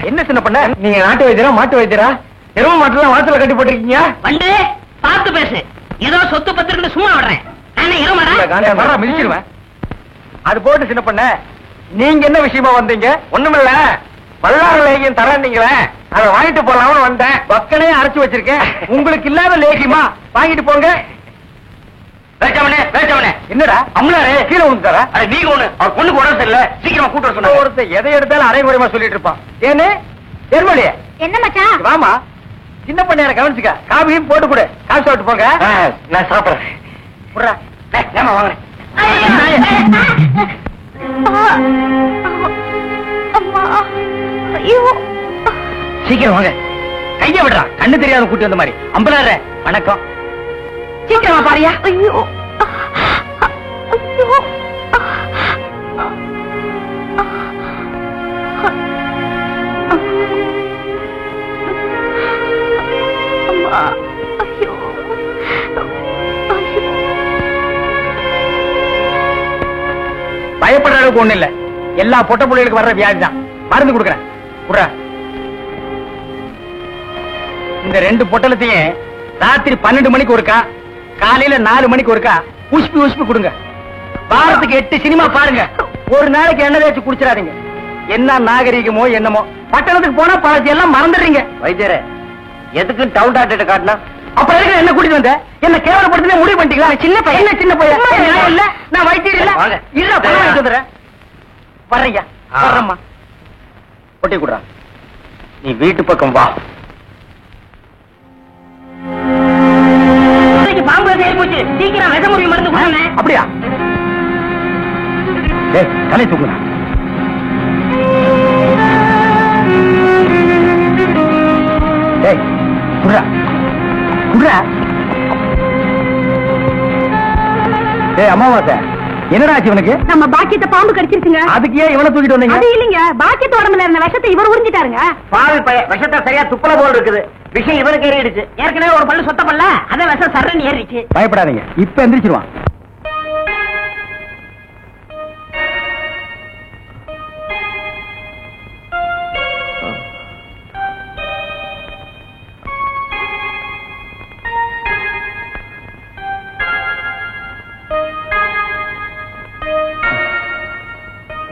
என்ன சின்ன பண்ண? நீங்க நாட்டு வைத்தியரா மாட்டு வைத்தியரா? எரும மாட்டுலாம் வாசல கட்டி போட்டிருக்கீங்க. வந்து பார்த்து பேசு. ஏதோ சொத்து பத்திரன்னு சும்மா விடுறேன். நானே எருமாடா மிதிச்சிருவேன். அது போட்டு சின்ன பண்ண, நீங்க என்ன விஷயமா வந்தீங்க? ஒண்ணுமில்ல, பல்லாறு லேகியம் தரீங்களே, அதை வாங்கிட்டு போலாம்னு வந்தேன். பக்கனே அரைச்சு வச்சிருக்கேன். உங்களுக்கு இல்லாத லேகியமா? வாங்கிட்டு போங்க. என்னடா அம்லாரே கீழே விழுந்துட்டாரா? நீங்க ஒண்ணு, அவர் பொண்ணுக்கு உடம்பு சரியில்லை, சீக்கிரமா கூட்ட சொன்ன. ஒருத்தர் எதை எடுத்தாலும் அரைகுறைமா சொல்லிட்டு இருப்பான். ஏன்னு எருமலையே? என்ன மச்சான்? வாமா, சின்ன பண்ண கவனிச்சுக்க. காபியும் போட்டு கொடு. காசு சாப்பிட்டு போங்க. நான் சாப்பிடுறேன். ஏமா வாங்க. சீக்கிரம் வாங்க. கைய விடுறா, கண்ணு தெரியாத கூட்டி வந்த மாதிரி. அம்பலார வணக்கம். சீக்கிரமா பாரியா. ஐயோ ஐயோ, அம்மா, ஐயோ பயப்படுற அளவுக்கு ஒண்ணு இல்ல. எல்லா பொட்ட புள்ளைகளுக்கு வர்ற வியாதி தான். மருந்து கொடுக்குறேன். இந்த 2 பொட்டலத்தையும் ராத்திரி 12 மணிக்கு ஒருக்கா, காலையில 4 மணிக்கு ஒருக்கா உஷ்பி உஷ்பி கொடுங்க. வாரத்துக்கு 8 சினிமா பாருங்க. ஒரு நாளைக்கு எண்ணெய் தேய்ச்சி குடிச்சிடாதீங்க. என்ன நாகரிகமோ என்னமோ, பட்டணத்துக்கு போனா பழத்தை எல்லாம் மறந்துடுறீங்க. வைத்தியரே, எதுக்கு டவுன் டாக்டர் காட்டினா? அப்புறம் எதுக்கு என்ன கூட்டிட்டு வந்த? என்ன கேவலப்படுத்தி முடிவு பண்ணிட்டீங்களா? சின்ன பையன், சின்ன பையன் இல்ல, நான் வைத்தியர் இல்ல. இல்ல, பணம் வாங்கிட்டு வந்துடுறேன். வர்றீங்க, வர்றம்மா. பொட்டி கொடுறா. நீ வீட்டு பக்கம் வா. பாம்பு செயல் போச்சு. சீக்கிரம் விஷமுறி மருந்து கொடுங்க. அப்படியா? தலை தூக்குறா. குடுறா குடுறா. அம்மாவாசை, என்னடா ஆச்சு இவனுக்கு? நம்ம பாக்கியத்தை பாம்பு கடிச்சிருச்சுங்க. அதுக்கு ஏன் இவனை தூக்கிட்டு வந்தீங்க? அது இல்லைங்க, பாக்கியத்து உடம்புல இருந்த விஷத்தை இவர் உறிஞ்சிட்டாருங்க. பாவி பையன், விஷத்தை சரியா துப்பல போல் இருக்குது. விஷயம் இவனுக்கு ஏறிடுச்சு. ஏற்கனவே ஒரு பல்லு சொத்த பல்ல, அத விஷம் சர்றன்னு ஏறிச்சு. பயப்படாதீங்க, இப்ப எந்திரிச்சிருவான்.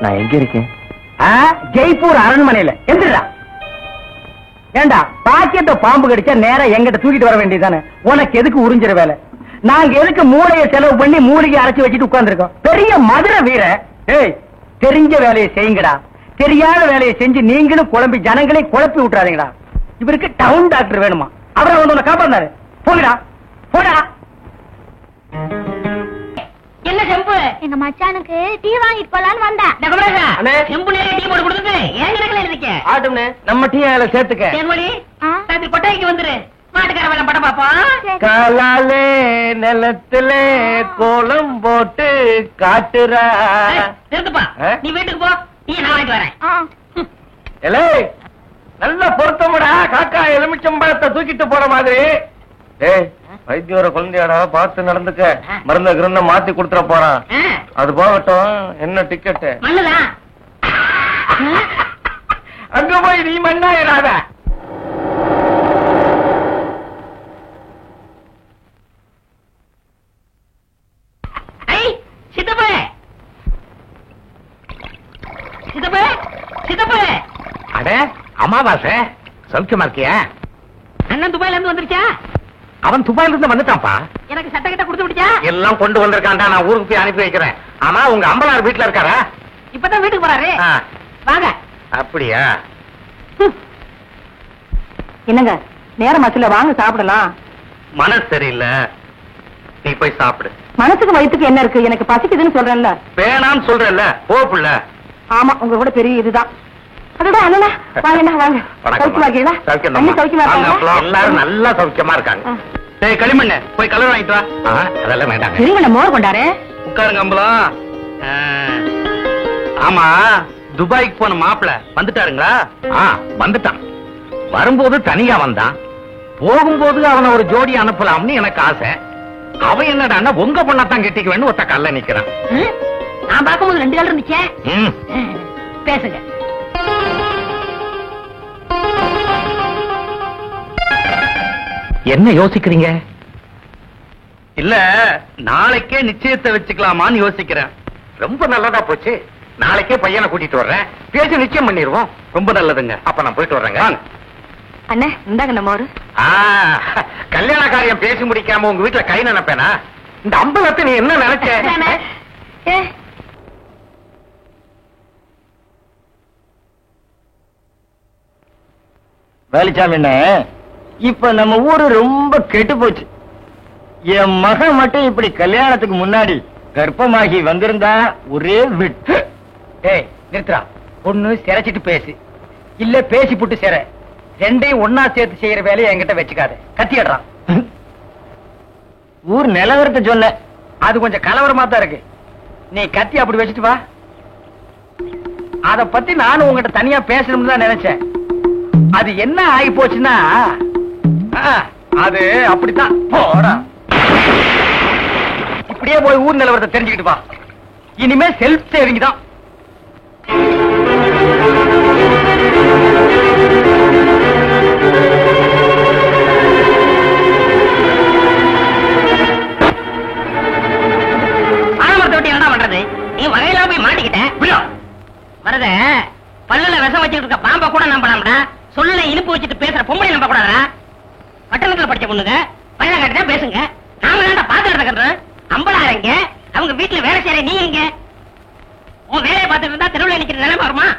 நான் எங்க இருக்கேன்? ஜெய்ப்பூர் அரண்மனையில எந்திரா. ஏண்டா பாக்கெட்ட பாம்பு கடிச்சா நேரா எங்கிட்ட தூக்கிட்டு வர வேண்டியதானே? உனக்கு எதுக்கு உறிஞ்சிற வேலை? நாங்க எதுக்கு மூளையை செலவு பண்ணி மூலிகை அரைச்சு வச்சுட்டு உட்கார்ந்துருக்கோம்? பெரிய மதுரை வீர. ஏய், தெரிஞ்ச வேலையை செய்யுங்கடா. தெரியாத வேலையை செஞ்சு நீங்களும் குழம்பி ஜனங்களையும் குழப்பி விட்டுறாதீங்கடா. இவருக்கு டவுன் டாக்டர் வேணுமா? அவரை வந்து உன்னை காப்பாந்தாரு. போங்கடா போடா. என்ன செம்பு? எங்க மச்சானுக்கு டீ வாங்கிட்டு போலான்னு வந்தேன். செம்பு நிறைய டீ போட்டு கொடுத்துட்டு ஏன் கிடக்கல இருக்க? ஆட்டும்னே, நம்ம டீ அதுல சேர்த்துக்க. தேன்மொழி, ராத்திரி கொட்டாய்க்கு வந்துரு. மாட்டுக்கார வேலை படம் பாப்போம். காலாலே நிலத்துல கோலம் போட்டு காட்டுறா. திருத்துப்பா, நீ வீட்டுக்கு போ. டீ நான் வாங்கிட்டு வரேன். நல்ல பொருத்தமுடா. காக்கா எலுமிச்சம்பழத்தை தூக்கிட்டு போற மாதிரி. ஏய், வைத்தியோர குழந்தையாடா, பார்த்து நடந்துக்க. மருந்த கிருந்த மாத்தி கொடுத்துட போறான். அது போகட்டும். என்ன டிக்கெட்? மண்ணுதான். அங்க போய் நீ மண்ணாயிராத. சித்தப்பு, சித்தப்பு, சித்தப்பு. அட அமாவாசை, சௌக்கியமா இருக்கியா? அண்ணன் துபாயில இருந்து வந்துருச்சா? அவன் துபாயில இருந்து வந்துட்டான்ப்பா. எனக்கு சட்டை கிட்ட கொடுத்து விடுச்சா? எல்லாம் கொண்டு வந்திருக்கான்டா. நான் ஊருக்கு போய் அனுப்பி வைக்கிறேன். ஆமா, உங்க அம்பலார் வீட்டுல இருக்காரா? இப்பதான் வீட்டுக்கு போறாரு. வாங்க. அப்படியா? என்னங்க நேரம் ஆச்சுல, வாங்க சாப்பிடலாம். மனசு சரியில்லை, நீ போய் சாப்பிடு. மனசுக்கு வயிற்றுக்கு என்ன இருக்கு? எனக்கு பசிக்குதுன்னு சொல்றேன்ல. வேணான்னு சொல்றேன்ல, போ புள்ள. ஆமா, உங்க கூட பெரிய இதுதான். அதோட அண்ணா வாங்கண்ணா, வாங்க. சௌக்கியமா இருக்கீங்களா? அண்ணி சௌக்கியமா இருக்காங்களா? எல்லாரும் நல்லா சௌக்கியமா இருக்காங்க. சரி, களிமண்ணு போய் கலர் வாங்கிட்டு வா. அதெல்லாம் வேண்டாம். சரிங்க, மோர் கொண்டாரு. உட்காருங்க அம்பலம். ஆமா, துபாய்க்கு போன மாப்பிள்ள வந்துட்டாருங்களா? வந்துட்டான். வரும்போது தனியா வந்தான். போகும்போது அவனை ஒரு ஜோடி அனுப்பலாம்னு எனக்கு ஆசை. அவன் என்னடா உங்க பொண்ணத்தான் கெட்டிக்குவேன்னு ஒத்த கல்ல நிக்கிறான். நான் பார்க்கும்போது 2 கால் இருந்துச்சே. பேசுங்க. என்ன யோசிக்கிறீங்க? இல்ல, நாளைக்கே நிச்சயத்தை வச்சுக்கலாமான்னு யோசிக்கிறேன். ரொம்ப நல்லதா போச்சு. நாளைக்கே பையனை கூட்டிட்டு வர்றேன். பேசி நிச்சயம் பண்ணிடுவோம். ரொம்ப நல்லதுங்க. அப்ப நான் போயிட்டு வர்றேங்க. அண்ணே, இந்தாங்க நம்ம மோர். கல்யாண காரியம் பேசி முடிக்காம உங்க வீட்டுல கை நினைப்பேனா? இந்த அம்பலத்தை நீ என்ன நினைச்ச? வேலிச்சாமி, இப்ப நம்ம ஊரு ரொம்ப கெட்டு போச்சு. என் மகன் மட்டும் இப்படி கல்யாணத்துக்கு முன்னாடி கர்ப்பமாகி வந்திருந்தா ஒரே விட்டு. ஏய், நிறுத்துறா. ஒண்ணு சிரைச்சிட்டு பேசு, இல்ல பேசி புட்டு சிற. ரெண்டையும் ஒன்னா சேர்த்து செய்யற வேலையை என்கிட்ட வச்சுக்காத. கத்திடுறான். ஊர் நிலவரத்தை சொன்ன, அது கொஞ்சம் கலவரமா தான் இருக்கு. நீ கத்தி அப்படி வச்சுட்டு வா. அத பத்தி நானும் உங்ககிட்ட தனியா பேசணும்னு தான் நினைச்சேன். அது என்ன ஆகி போச்சுன்னா, அது அப்படித்தான். போடா, இப்படியே போய் ஊர் நிலவரத்தை தெரிஞ்சுக்கிட்டு வா. இனிமே செல்ஃப் சேவிங் தான். நீ வகையில போய் மாட்டிக்கிட்ட. வரத பல்லுல விஷம் வச்சுட்டு இருக்க பாம்ப கூட நம்பலாம்டா. சொல்ல இனிப்பு வச்சுட்டு பேசுற பொம்பளை நம்ப கூடாதா? பட்டணத்துல படிச்ச பொண்ணுங்க பல்ல காட்டிதான் பேசுங்க. நாம தான்டா பாத்துட்டு இருக்கிறோம். அம்பலாரங்க அவங்க வீட்டுல வேலை செய்யற நீ எங்க? உன் வேலையை பார்த்துட்டு இருந்தா தெருவில் நிக்கிற நிலைமை வருமா?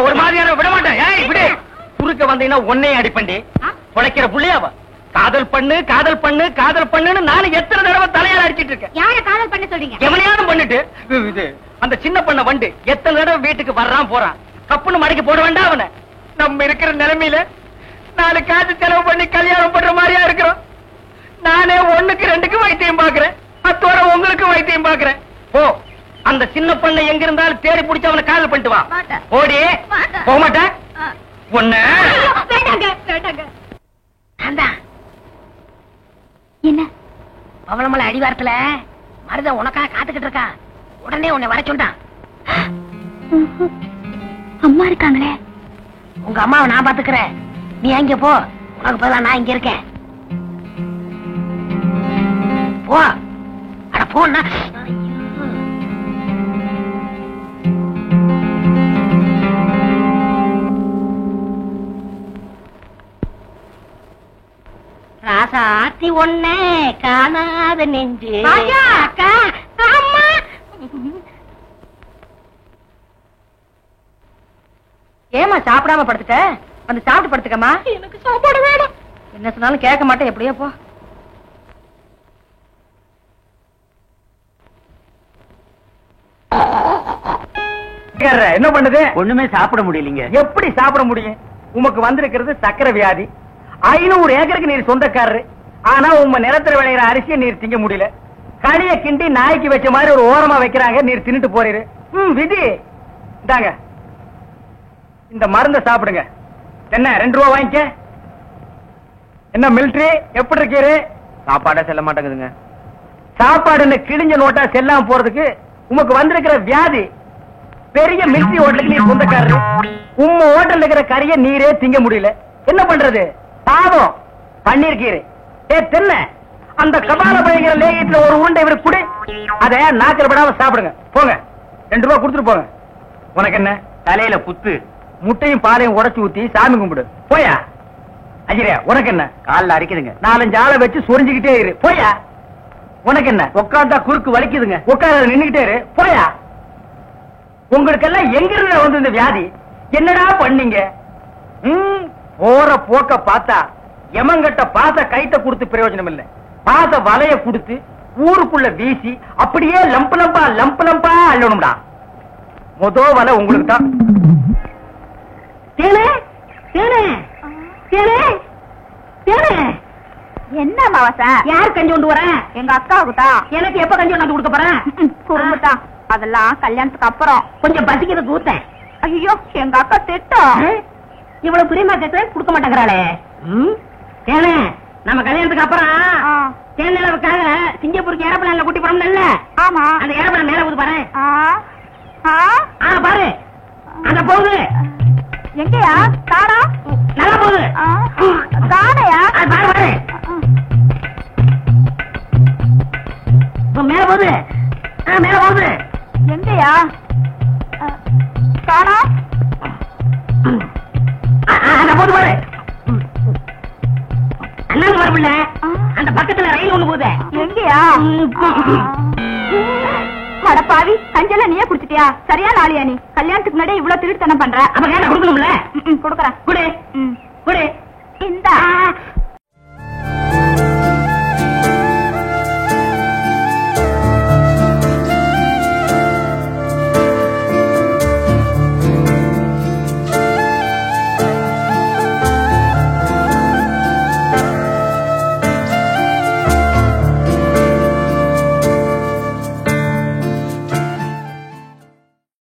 ஒரு மாதிரியான விட மாட்டேன். குறுக்க வந்தீங்கன்னா ஒன்னே அடிப்பண்டி. பொழைக்கிற புள்ளையாவ காதல் பண்ணு காதல் பண்ணு காதல் பண்ணுன்னு நானும் எத்தனை தடவை தலையால அடிச்சிட்டு இருக்கேன். யார காதல் பண்ண சொல்றீங்க? எவனையாவது பண்ணிட்டு இது அந்த சின்ன பண்ண வண்டு எத்தனை தடவை வீட்டுக்கு வர்றான் போறான். கப்புன்னு மடக்கி போட வேண்டாம் அவனை. நம்ம இருக்கிற நிலைமையில 4 காசு செலவு பண்ணி கல்யாணம் பண்ற மாதிரியா இருக்கிறோம். நானே 1க்கு 2க்கு வைத்தியம் பாக்குறேன். அத்தோட உங்களுக்கு வைத்தியம் பாக்குறேன். ஓ, அந்த சின்ன பண்ண எங்க இருந்தாலும் தேடி பிடிச்சு அவனை காதல் பண்ணிட்டு வா. ஓடி போக மாட்டேன். ஒண்ணு என்ன பவளமலை அடிவாரத்துல மருத உனக்காக காத்துக்கிட்டு இருக்கா. உடனே உன்னை வர சொல்றான். அம்மா இருக்காங்களே. உங்க அம்மாவை நான் பாத்துக்கிறேன். நீ அங்க போ, உனக்கு பதிலா நான் இங்க இருக்கேன். போ. அட போன்னா. ராசாத்தி ஒண்ணே காணாத நெஞ்சு. அக்கா, அம்மா. ஏமா சாப்பிடாம படுத்துட்ட? வந்து சாப்பிட்டு படுத்துக்கமா. எனக்கு சாப்பாடு வேணும். என்ன சொன்னாலும் கேட்க மாட்டேன். எப்படியோ போ. என்ன பண்ணுது? ஒண்ணுமே சாப்பிட முடியலீங்க. எப்படி சாப்பிட முடியும்? உமக்கு வந்திருக்கிறது சக்கரை வியாதி. 500 ஏக்கருக்கு நீர் சொந்தக்காரரு. ஆனா உங்க நிலத்துல விளையிற அரிசியை நீர் திங்க முடியல. களிய கிண்டி நாய்க்கு வச்ச மாதிரி ஒரு ஓரமா வைக்கிறாங்க, நீர் தின்னுட்டு போறீரு. விதி இந்தாங்க, இந்த மருந்த சாப்பிடுங்க. என்ன 2 ரூபா வாங்கிக்க. என்ன மிலிட்டரி எப்படி இருக்கீரு? சாப்பாடா செல்ல மாட்டேங்குதுங்க. சாப்பாடுன்னு கிழிஞ்ச நோட்டா செல்லாம போறதுக்கு உமக்கு வந்திருக்கிற வியாதி. பெரிய மிலிட்டரி ஹோட்டலுக்கு நீ சொந்தக்காரரு. உம்ம ஹோட்டல்ல இருக்கிற கறிய நீரே திங்க முடியல. என்ன பண்றது? பாவம் பண்ணிருக்கீரு. தென்ன அந்த கபால பயங்கர லேகியத்துல ஒரு உருண்டை இவருக்கு குடி. அத நாக்கில் படாம சாப்பிடுங்க. போங்க, 2 ரூபா கொடுத்துட்டு போங்க. உனக்கு என்ன தலையில குத்து? முட்டையும் பாலையும் உடைச்சு ஊத்தி சாமி கும்பிடு. போயா. அஜிரே, உனக்கு என்ன? காலில் அரிக்குதுங்க. 4-5 ஆளை வச்சு சொரிஞ்சுக்கிட்டே இரு. போயா. உனக்கு என்ன? உட்கார்ந்தா குறுக்கு வலிக்குதுங்க. உட்கார நின்னுகிட்டே இரு. போயா. உங்களுக்கெல்லாம் எங்க இருந்து வந்து இந்த வியாதி? என்னடா பண்ணீங்க? போற போக்க பார்த்தா எமங்கட்ட பாச கைட்ட கொடுத்து பிரயோஜனம் இல்ல. பாச வலைய கொடுத்து ஊருக்குள்ள வீசி அப்படியே லம்பு லம்பா அள்ளணும்டா. மொத வலை உங்களுக்கு தான். என்ன மாவசா? யார் கஞ்சி கொண்டு வர? எங்க அக்காவுக்கு தான். எனக்கு எப்ப கஞ்சி கொண்டாந்து கொடுக்க போறேன்? குடும்பத்தான். அதெல்லாம் கல்யாணத்துக்கு அப்புறம். கொஞ்சம் பசிக்கிறது ஊத்தேன். ஐயோ, எங்க அக்கா திட்டம். இவ்வளவு பிரியமா கேட்க கொடுக்க மாட்டேங்கிறாளே. நம்ம கல்யாணத்துக்கு அப்புறம் தேனிலவுக்காக சிங்கப்பூருக்கு ஏரோப்ளேன்ல கூட்டி போறோம்ல. ஆமா. அந்த ஏரோப்ளேன் மேல போகுது பாரு. பாரு, அங்க போகுது. எங்கயா? காணா. நல்லா போகுது. காணையா? பாரு பாரு, மேல போகுது. மேல போகுது. எங்கயா? காணா. போது பாரு. அண்ணாங்க வரல. அந்த பக்கத்துல ரயில் ஒண்ணு போகுது. எங்கயா? அடப்பாவி, கஞ்செல்லாம் நீயே குடிச்சிட்டியா? சரியா நாளியா நீ? கல்யாணத்துக்கு முன்னாடி இவ்வளவு திருட்டுத்தனம் பண்ற. அப்ப கேட்ட கொடுக்கணும்ல. கொடுக்கறேன். குடு குடு. இந்த